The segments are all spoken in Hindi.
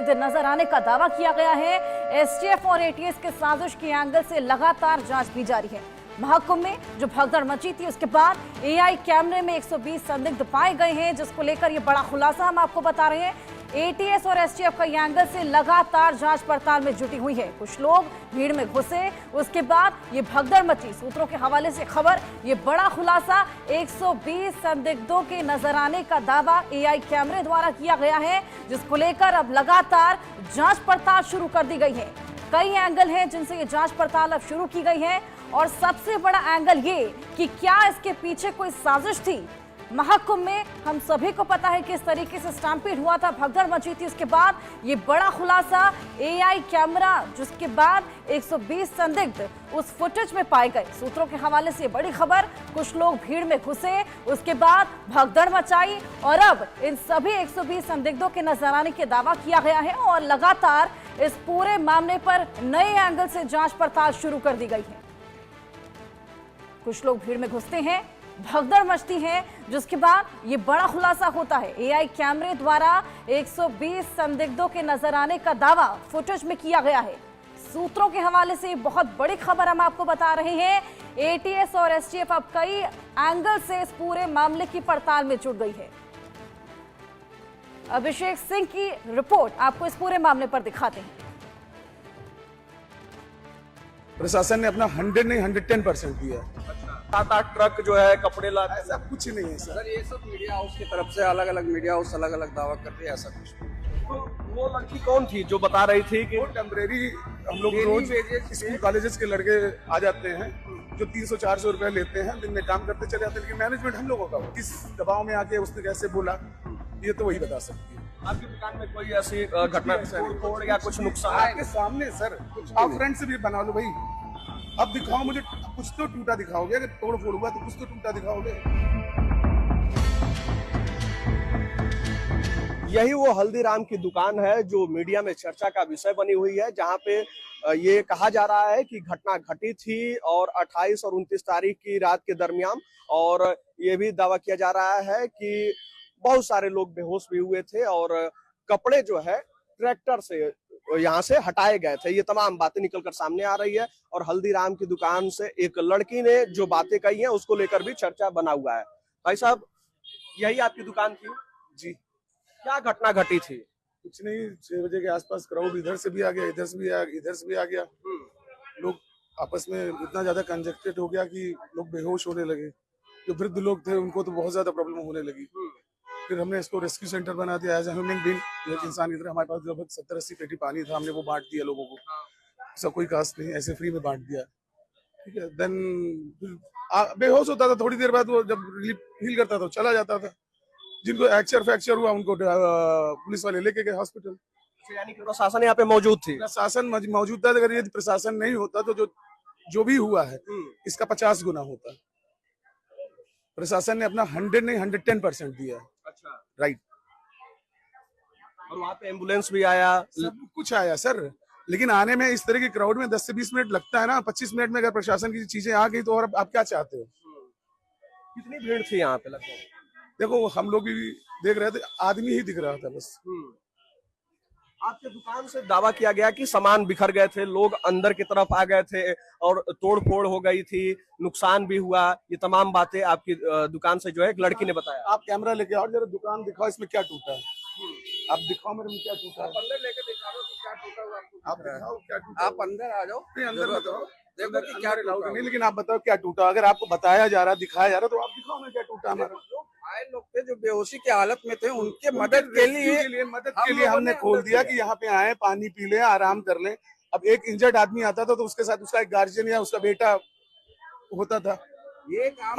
संदिग्ध नजर आने का दावा किया गया है। एसटीएफ और एटीएस के साजिश के एंगल से लगातार जांच की जा रही है। महाकुंभ में जो भगदड़ मची थी उसके बाद एआई कैमरे में 120 संदिग्ध पाए गए हैं, जिसको लेकर ये बड़ा खुलासा हम आपको बता रहे हैं। एटीएस और एसटीएफ का एंगल से लगातार जांच पड़ताल में जुटी हुई है। कुछ लोग भीड़ में घुसे, उसके बाद ये भगदड़ मची। सूत्रों के हवाले से खबर, ये बड़ा खुलासा, 120 संदिग्धों के नजर आने का दावा एआई कैमरे द्वारा किया गया है, जिसको लेकर अब लगातार जांच पड़ताल शुरू कर दी गई है। कई एंगल हैं जिनसे ये जांच पड़ताल अब शुरू की गई है और सबसे बड़ा एंगल ये कि क्या इसके पीछे कोई साजिश थी। महाकुंभ में हम सभी को पता है किस तरीके से स्टैम्पीड हुआ था, भगदड़ मची थी, उसके बाद ये बड़ा खुलासा, एआई कैमरा, जिसके बाद 120 संदिग्ध उस फुटेज में पाए गए। सूत्रों के हवाले से ये बड़ी खबर, कुछ लोग भीड़ में घुसे, उसके बाद भगदड़ मचाई और अब इन सभी 120 संदिग्धों के नजर आने के दावा किया गया है और लगातार इस पूरे मामले पर नए एंगल से जांच पड़ताल शुरू कर दी गई है। कुछ लोग भीड़ में घुसते हैं, भगदड़ मचती है, जिसके बाद ये बड़ा खुलासा होता है। एआई कैमरे द्वारा 120 संदिग्धों के नजर आने का दावा फुटेज में किया गया है। सूत्रों के हवाले से बहुत बड़ी खबर हम आपको बता रहे हैं। एटीएस और एसटीएफ अब कई एंगल से इस पूरे मामले की पड़ताल में जुट गई है। अभिषेक सिंह की रिपोर्ट आपको इस पूरे मामले पर दिखाते हैं। प्रशासन ने अपना 100 नहीं 110% दिया। 7-8 ट्रक जो है कपड़े ला, ऐसा कुछ नहीं है सर। ये सब मीडिया हाउस की तरफ से अलग अलग मीडिया हाउस अलग अलग दावा करते हैं, ऐसा कुछ नहीं। तो वो लड़की कौन थी जो बता रही थी कि वो टेम्परेरी, हम लोग रोज स्कूल कॉलेजेस के लड़के आ जाते हैं जो 300-400 रुपए लेते हैं, दिन में काम करते चले जाते हैं, लेकिन मैनेजमेंट हम लोगों का किस दबाव में आके उसने कैसे बोला, ये तो वही बता सकती है। आपकी दुकान में कोई ऐसी घटना तोड़ या कुछ नुकसान? आपके सामने सर, आप फ्रंट से भी बना लो भाई, अब दिखाओ मुझे, कुछ तो टूटा दिखाओगे। अगर तोड़ फोड़ हुआ तो कुछ तो टूटा दिखाओगे। यही वो हल्दीराम की दुकान है जो मीडिया में चर्चा का विषय बनी हुई है, जहां पे ये कहा जा रहा है कि घटना घटी थी और 28 और 29 तारीख की रात के दरमियान, और ये भी दावा किया जा रहा है कि बहुत सारे लोग बेहोश भी हुए थे और कपड़े जो है ट्रैक्टर से यहाँ से हटाए गए थे। ये तमाम बातें निकलकर सामने आ रही है और हल्दीराम की दुकान से एक लड़की ने जो बातें कही हैं उसको लेकर भी चर्चा बना हुआ है। भाई साहब, यही आपकी दुकान थी? जी। क्या घटना घटी थी? कुछ नहीं, 6 बजे के आसपास क्राउड इधर से भी आ गया, इधर से भी आ गया। लोग आपस में इतना ज्यादा कंजेक्टेड हो गया कि लोग बेहोश होने लगे। जो वृद्ध लोग थे उनको तो बहुत ज्यादा प्रॉब्लम होने लगी। फिर हमने इसको रेस्क्यू सेंटर बना दिया एज ए ह्यूमन बीइंग, एक इंसान की तरह। हमारे पास लगभग 70-80 पेटी पानी था, हमने वो बांट दिया लोगों को। ऐसा कोई कास्ट नहीं, ऐसे फ्री में बांट दिया। ठीक है, देन बेहोश होता था, थोड़ी देर बाद वो जब रिलीफ फील करता था चला जाता था। जिनको फ्रैक्चर हुआ उनको पुलिस वाले लेके गए हॉस्पिटल। यानी कि प्रशासन यहाँ पे मौजूद थी? प्रशासन मौजूद था। अगर ये प्रशासन नहीं होता तो जो भी हुआ है इसका 50 गुना होता। प्रशासन ने अपना 100 नहीं 110% दिया। अच्छा, राइट। और वहाँ पे एम्बुलेंस भी आया, सब कुछ आया सर, लेकिन आने में इस तरह की क्राउड में 10 से 20 मिनट लगता है ना। 25 मिनट में अगर प्रशासन की चीजें आ गई तो और आप क्या चाहते हो? कितनी भीड़ थी यहाँ पे लगभग? देखो, हम लोग भी देख रहे थे, आदमी ही दिख रहा था बस। आपके दुकान से दावा किया गया कि सामान बिखर गए थे, लोग अंदर की तरफ आ गए थे और तोड़ फोड़ हो गई थी, नुकसान भी हुआ। ये तमाम बातें आपकी दुकान से जो है एक लड़की ने बताया। आप कैमरा लेके आओ, जरा दुकान दिखाओ, इसमें क्या टूटा है। आप दिखाओ मेरे में क्या टूटा है। अंदर लेके दिखा दो कि क्या टूटा हुआ आपको। आप दिखाओ क्या टूटा। आप अंदर आ जाओ। नहीं, अंदर बताओ, देखो कि क्या टूटा नहीं, लेकिन आप बताओ क्या टूटा। अगर आपको बताया जा रहा, दिखाया जा रहा, तो आप दिखाओ मैं क्या टूटा। हमारा आए लोग थे जो बेहोशी की हालत में थे, उनके मदद के लिए हमने खोल दिया कि यहाँ पे आए, पानी पी लें, आराम कर लें। अब एक इंजर्ड आदमी आता था तो उसके साथ उसका एक गार्जियन या उसका बेटा होता था।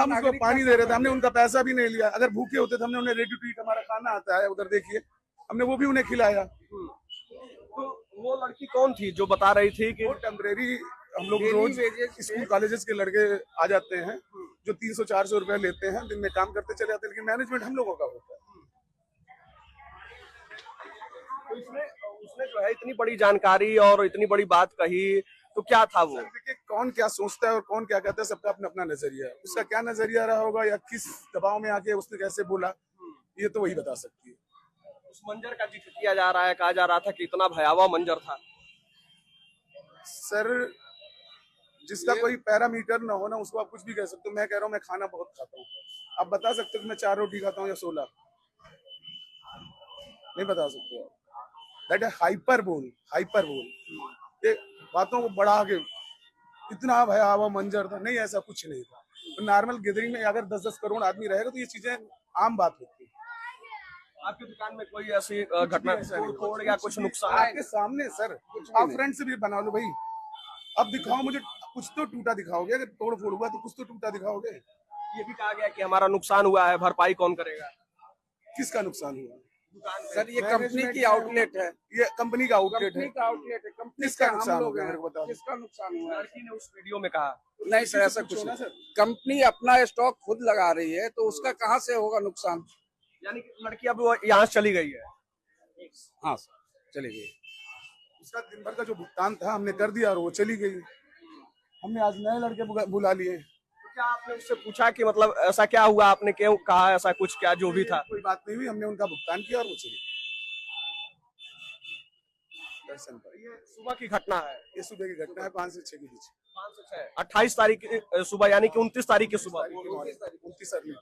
हम उसको पानी दे रहे थे, हमने उनका पैसा भी नहीं लिया। अगर भूखे होते तो हमने उन्हें रेडी टू ईट, हमारा खाना आता है उधर देखिए, हमने वो भी उन्हें खिलाया। तो वो लड़की कौन थी जो बता रही थी कि वो टेम्परेरी, हम लोग रोज स्कूल कॉलेजेस के लड़के आ जाते हैं जो 300-400 रुपए लेते हैं, दिन में काम करते चले जाते हैं, लेकिन मैनेजमेंट हम लोगों का होता है। तो उसने जो है इतनी बड़ी जानकारी और इतनी बड़ी बात कही, तो क्या था वो? देखिए, कौन क्या सोचता है और कौन क्या कहता है, सबका अपना अपना नजरिया है। उसका क्या नजरिया रहा होगा या किस दबाव में आके उसने कैसे बोला, ये तो वही बता सकती है। उस मंजर का जिक्र किया जा रहा है, कहा जा रहा था कि इतना भयावह मंजर था। सर जिसका कोई पैरामीटर ना हो ना उसको आप कुछ भी कह सकते हो। मैं कह रहा हूँ मैं खाना बहुत खाता हूँ, आप बता सकते हो कि मैं 4 रोटी खाता हूँ या 16? नहीं बता सकते। दैट है हाइपर बोल ये बातों को बढ़ा के इतना भयावह मंजर था। नहीं, ऐसा कुछ नहीं था। तो नॉर्मल गैदरिंग में अगर 10-10 करोड़ आदमी रहेगा तो ये चीजें आम बात होती है। आपकी दुकान में कोई ऐसी घटना तोड़ या कुछ नुकसान? आपके सामने सर, आप फ्रंट से भी बना लो भाई। अब दिखाओ मुझे, कुछ तो टूटा दिखाओगे। अगर तोड़ फोड़ हुआ तो कुछ तो टूटा दिखाओगे। ये भी कहा गया कि हमारा नुकसान हुआ है, भरपाई कौन करेगा? किसका नुकसान हुआ? दुकान में। सर ये कंपनी की आउटलेट है, ये कंपनी का आउटलेट कंपनी है। का आउटलेट है, कंपनी किसका का हम नुकसान हो लोग गया हैं। मेरे को बताओ। किसका नुकसान हुआ है? लड़की ने उस वीडियो में कहा। नहीं सर, ऐसा कुछ ना नहीं। सर, कंपनी अपना स्टॉक खुद लगा रही है तो उसका कहाँ से होगा नुकसान? यानी कि लड़की अब वो यहाँ से चली गई है। हाँ सर, चली गई। उसका दिन भर का जो भुगतान था हमने कर दिया और वो चली गई। हमने आज नए लड़के बुला लिए। तो क्या आपने उससे पूछा कि मतलब ऐसा क्या हुआ, आपने क्यों कहा ऐसा कुछ, क्या जो भी था? कोई बात नहीं हुई, हमने उनका भुगतान किया और वो चली गई। दर्शन पर ये सुबह की घटना है। ये सुबह की घटना है, 5 से 6 के बीच। 5 से 6, 28 तारीख की सुबह, यानी कि 29 तारीख की सुबह। 29 तारीख।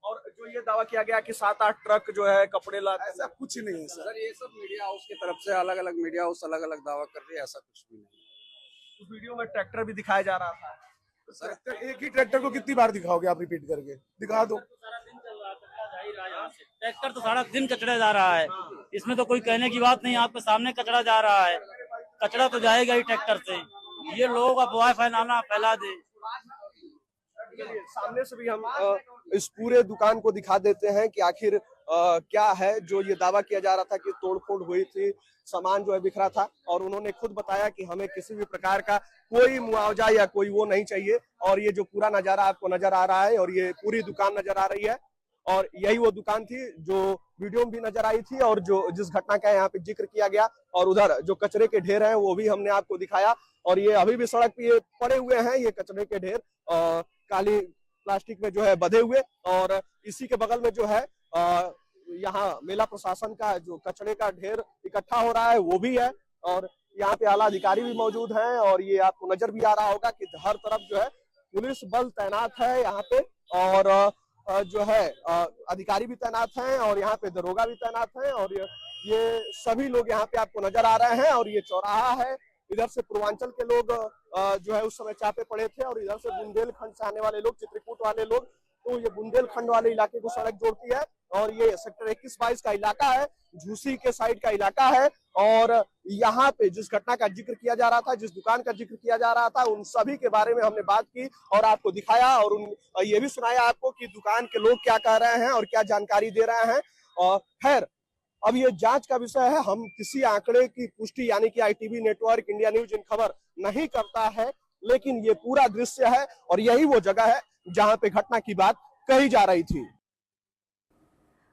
और जो ये दावा किया गया कि 7-8 ट्रक जो है कपड़े ला, ऐसा कुछ नहीं है सर। सर ये सब मीडिया हाउस की तरफ से अलग अलग मीडिया हाउस अलग अलग दावा कर रही है, ऐसा कुछ भी नहीं। उस वीडियो में ट्रैक्टर भी दिखाया जा रहा था। ट्रैक्टर, एक ही ट्रैक्टर को कितनी बार दिखाओगे आप? रिपीट करके दिखा दो। ट्रैक्टर तो सारा दिन कचड़ा जा रहा है, इसमें तो कोई कहने की बात नहीं। आपके सामने कचड़ा जा रहा है, कचड़ा तो जाएगा ही ट्रैक्टर से। ये लोग अफवाह फैला दे। सामने से भी हम इस पूरे दुकान को दिखा देते हैं कि आखिर क्या है जो ये दावा किया जा रहा था कि तोड़फोड़ हुई थी, सामान जो है बिखरा था। और उन्होंने खुद बताया कि हमें किसी भी प्रकार का कोई मुआवजा या कोई वो नहीं चाहिए। और ये जो पूरा नजारा आपको नजर आ रहा है और ये पूरी दुकान नजर आ रही है, और यही वो दुकान थी जो वीडियो में भी नजर आई थी और जो जिस घटना का यहाँ पे जिक्र किया गया। और उधर जो कचरे के ढेर हैं वो भी हमने आपको दिखाया। और ये अभी भी सड़क पे ये पड़े हुए हैं, ये कचरे के ढेर काली प्लास्टिक में जो है बंधे हुए। और इसी के बगल में जो है यहाँ मेला प्रशासन का जो कचरे का ढेर इकट्ठा हो रहा है वो भी है। और यहाँ पे आला अधिकारी भी मौजूद हैं और ये आपको नजर भी आ रहा होगा कि हर तरफ जो है पुलिस बल तैनात है यहाँ पे। और जो है अधिकारी भी तैनात हैं और यहाँ पे दरोगा भी तैनात हैं। और ये सभी लोग यहाँ पे आपको नजर आ रहे हैं। और ये चौराहा है, इधर से पूर्वांचल के लोग जो है उस समय चापे पड़े थे और इधर से बुंदेलखंड से आने वाले लोग, चित्रकूट वाले लोग। तो ये बुंदेलखंड वाले इलाके को सड़क जोड़ती है और ये सेक्टर 21-22 का इलाका है, झूसी के साइड का इलाका है। और यहाँ पे जिस घटना का जिक्र किया जा रहा था, जिस दुकान का जिक्र किया जा रहा था, उन सभी के बारे में हमने बात की और आपको दिखाया। और ये भी सुनाया आपको कि दुकान के लोग क्या कह रहे हैं और क्या जानकारी दे रहे हैं। और खैर अब ये जांच का विषय है, हम किसी आंकड़े की पुष्टि यानी कि ITV network, India news in खबर नहीं करता है। लेकिन ये पूरा दृश्य है और यही वो जगह है जहां पे घटना की बात कही जा रही थी।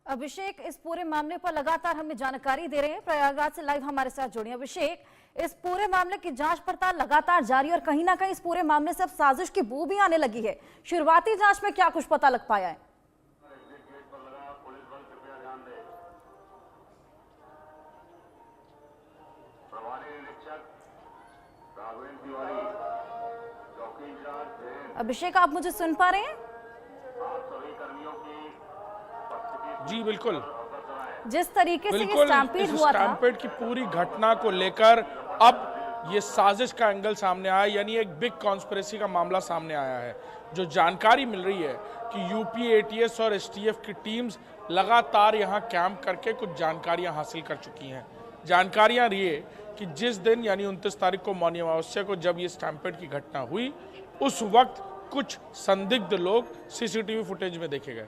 अभिषेक इस पूरे मामले पर लगातार हमें जानकारी दे रहे हैं, प्रयागराज से लाइव हमारे साथ जुड़े। अभिषेक, इस पूरे मामले की जांच पड़ताल लगातार जारी और कहीं ना कहीं इस पूरे मामले से अब साजिश की बू भी आने लगी है। शुरुआती जांच में क्या कुछ पता लग पाया है? अभिषेक, आप मुझे सुन पा रहे हैं? जी बिल्कुल, जिस तरीके से ये बिल्कुल। स्टैम्पीड इस हुआ था, स्टैम्पेड की पूरी घटना को लेकर अब ये साजिश का एंगल सामने आया, यानी एक बिग कॉन्स्पिरेसी का मामला सामने आया है। जो जानकारी मिल रही है कि यूपी ATS और STF की टीम्स लगातार यहाँ कैंप करके कुछ जानकारियाँ हासिल कर चुकी हैं। जानकारियाँ ये कि जिस दिन यानी 29 तारीख को मौनी अमावस्या को जब ये स्टैम्पेड की घटना हुई, उस वक्त कुछ संदिग्ध लोग CCTV फुटेज में देखे गए।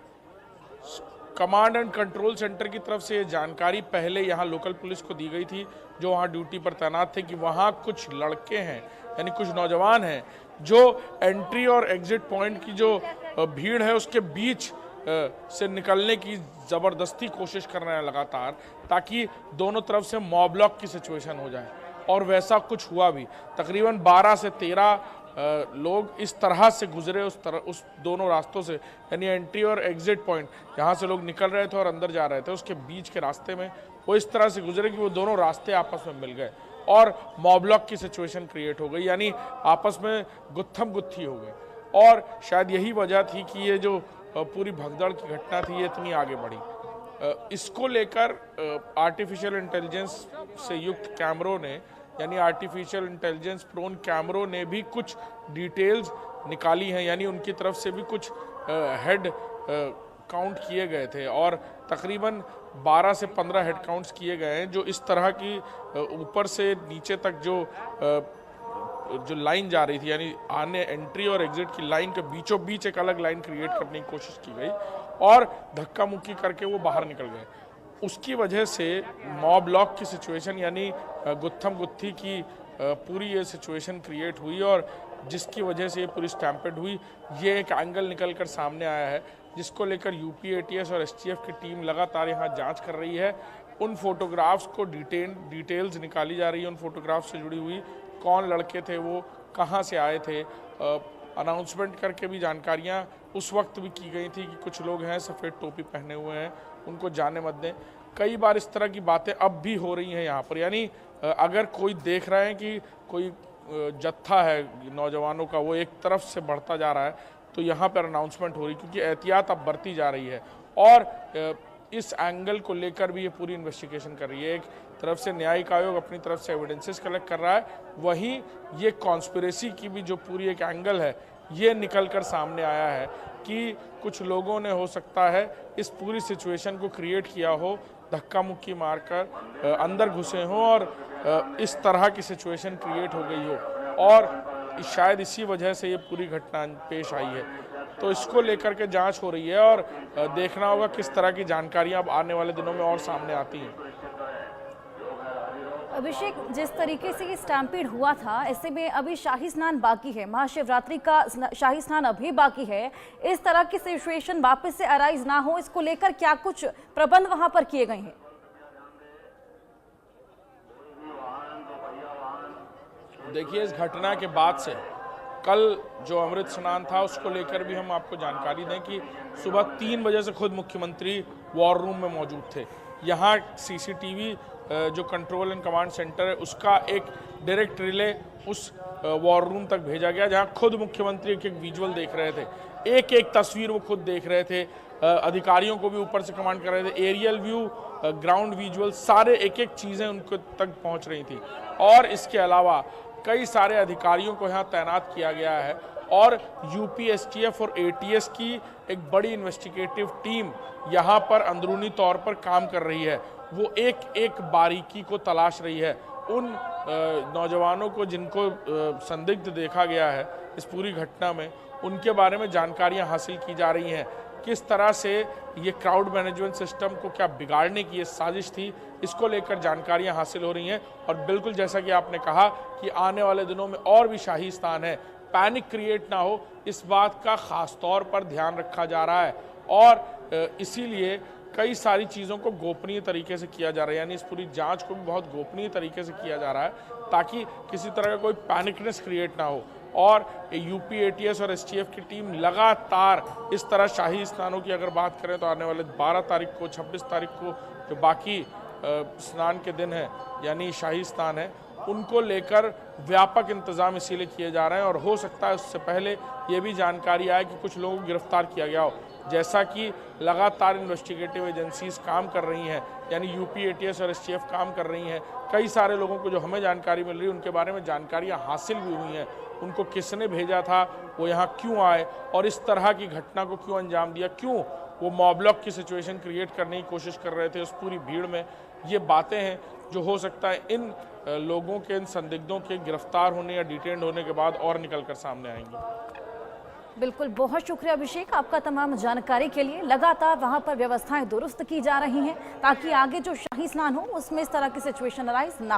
कमांड एंड कंट्रोल सेंटर की तरफ से ये जानकारी पहले यहाँ लोकल पुलिस को दी गई थी, जो वहाँ ड्यूटी पर तैनात थे, कि वहाँ कुछ लड़के हैं यानी कुछ नौजवान हैं जो एंट्री और एग्जिट पॉइंट की जो भीड़ है उसके बीच से निकलने की ज़बरदस्ती कोशिश कर रहे हैं लगातार, ताकि दोनों तरफ से मॉब ब्लॉक की सिचुएशन हो जाए। और वैसा कुछ हुआ भी। तकरीबन 12 से 13 लोग इस तरह से गुजरे उस दोनों रास्तों से, यानी एंट्री और एग्जिट पॉइंट जहाँ से लोग निकल रहे थे और अंदर जा रहे थे, उसके बीच के रास्ते में वो इस तरह से गुजरे कि वो दोनों रास्ते आपस में मिल गए और मॉबलॉक की सिचुएशन क्रिएट हो गई, यानी आपस में गुत्थम गुत्थी हो गई। और शायद यही वजह थी कि ये जो पूरी भगदड़ की घटना थी ये इतनी आगे बढ़ी। इसको लेकर आर्टिफिशियल इंटेलिजेंस से युक्त कैमरों ने, यानी आर्टिफिशियल इंटेलिजेंस प्रोन कैमरों ने भी कुछ डिटेल्स निकाली हैं, यानी उनकी तरफ से भी कुछ हेड काउंट किए गए थे और तकरीबन 12 से 15 हेड काउंट्स किए गए हैं, जो इस तरह की ऊपर से नीचे तक जो लाइन जा रही थी, यानी आने एंट्री और एग्जिट की लाइन के बीचों बीच एक अलग लाइन क्रिएट करने की कोशिश की गई और धक्का मुक्की करके वो बाहर निकल गए। उसकी वजह से मॉब लॉक की सिचुएशन, यानी गुत्थम गुत्थी की पूरी ये सिचुएशन क्रिएट हुई और जिसकी वजह से ये पूरी स्टैम्पेड हुई। ये एक एंगल निकल कर सामने आया है जिसको लेकर यूपी एटीएस और एसटीएफ की टीम लगातार यहाँ जांच कर रही है। उन फोटोग्राफ्स को डिटेल्स निकाली जा रही है, उन फोटोग्राफ्स से जुड़ी हुई कौन लड़के थे, वो कहाँ से आए थे। अनाउंसमेंट करके भी जानकारियाँ उस वक्त भी की गई थी कि कुछ लोग हैं सफ़ेद टोपी पहने हुए हैं, उनको जाने मत दें। कई बार इस तरह की बातें अब भी हो रही हैं यहाँ पर, यानी अगर कोई देख रहा है कि कोई जत्था है नौजवानों का वो एक तरफ से बढ़ता जा रहा है तो यहाँ पर अनाउंसमेंट हो रही, क्योंकि एहतियात अब बढ़ती जा रही है और इस एंगल को लेकर भी ये पूरी इन्वेस्टिगेशन कर रही है। एक तरफ से न्यायिक आयोग अपनी तरफ से एविडेंसेस कलेक्ट कर रहा है, वहीं ये कॉन्स्पिरेसी की भी जो पूरी एक एंगल है ये निकल कर सामने आया है कि कुछ लोगों ने हो सकता है इस पूरी सिचुएशन को क्रिएट किया हो, धक्का मुक्की मारकर अंदर घुसे हों और इस तरह की सिचुएशन क्रिएट हो गई हो और शायद इसी वजह से ये पूरी घटना पेश आई है। तो इसको लेकर के जांच हो रही है और देखना होगा किस तरह की जानकारियां अब आने वाले दिनों में और सामने आती हैं। अभिषेक, जिस तरीके से ये स्टैम्पीड हुआ था, ऐसे में अभी शाही स्नान बाकी है, महाशिवरात्रि का शाही स्नान अभी बाकी है। इस तरह की सिचुएशन वापस से अराइज ना हो, इसको लेकर क्या कुछ प्रबंध वहां पर किए गए हैं? देखिए, इस घटना के बाद से कल जो अमृत स्नान था उसको लेकर भी हम आपको जानकारी दें कि सुबह 3 बजे से खुद मुख्यमंत्री वॉर रूम में मौजूद थे। यहाँ सीसीटीवी जो कंट्रोल एंड कमांड सेंटर है उसका एक डायरेक्ट रिले उस वॉर रूम तक भेजा गया, जहाँ खुद मुख्यमंत्री एक विजुअल देख रहे थे, एक एक तस्वीर वो खुद देख रहे थे। अधिकारियों को भी ऊपर से कमांड कर रहे थे, एरियल व्यू, ग्राउंड विजुअल, सारे एक एक चीज़ें उनको तक पहुँच रही थी। और इसके अलावा कई सारे अधिकारियों को यहाँ तैनात किया गया है और यूपी एसटीएफ और एटीएस की एक बड़ी इन्वेस्टिगेटिव टीम यहाँ पर अंदरूनी तौर पर काम कर रही है। वो एक एक बारीकी को तलाश रही है, उन नौजवानों को जिनको संदिग्ध देखा गया है इस पूरी घटना में, उनके बारे में जानकारियाँ हासिल की जा रही हैं। किस तरह से ये क्राउड मैनेजमेंट सिस्टम को क्या बिगाड़ने की ये साजिश थी, इसको लेकर जानकारियां हासिल हो रही हैं। और बिल्कुल जैसा कि आपने कहा कि आने वाले दिनों में और भी शाही स्नान है, पैनिक क्रिएट ना हो इस बात का ख़ास तौर पर ध्यान रखा जा रहा है और इसीलिए कई सारी चीज़ों को गोपनीय तरीके से किया जा रहा है, यानी इस पूरी जांच को भी बहुत गोपनीय तरीके से किया जा रहा है ताकि किसी तरह का कोई पैनिकनेस क्रिएट ना हो। और यूपी एटीएस और एसटीएफ की टीम लगातार इस तरह शाही स्नानों की अगर बात करें तो आने वाले 12 तारीख को, 26 तारीख को जो बाकी स्नान के दिन हैं यानी शाही स्नान है, उनको लेकर व्यापक इंतजाम इसीलिए किए जा रहे हैं। और हो सकता है उससे पहले ये भी जानकारी आए कि कुछ लोगों को गिरफ्तार किया गया हो, जैसा कि लगातार इन्वेस्टिगेटिव एजेंसीज काम कर रही हैं, यानी यूपी एटीएस और एसटीएफ काम कर रही हैं। कई सारे लोगों को जो हमें जानकारी मिल रही है उनके बारे में जानकारियाँ हासिल भी हुई हैं, उनको किसने भेजा था, वो यहाँ क्यों आए और इस तरह की घटना को क्यों अंजाम दिया, क्यों वो मॉबलॉक की सिचुएशन क्रिएट करने की कोशिश कर रहे थे उस पूरी भीड़ में। ये बातें हैं जो हो सकता है इन लोगों के, इन संदिग्धों के गिरफ्तार होने या डिटेंड होने के बाद और निकल कर सामने आएंगी। बिल्कुल, बहुत शुक्रिया अभिषेक आपका तमाम जानकारी के लिए। लगातार वहां पर व्यवस्थाएं दुरुस्त की जा रही हैं ताकि आगे जो शाही स्नान हो उसमें इस तरह की सिचुएशन अराइज ना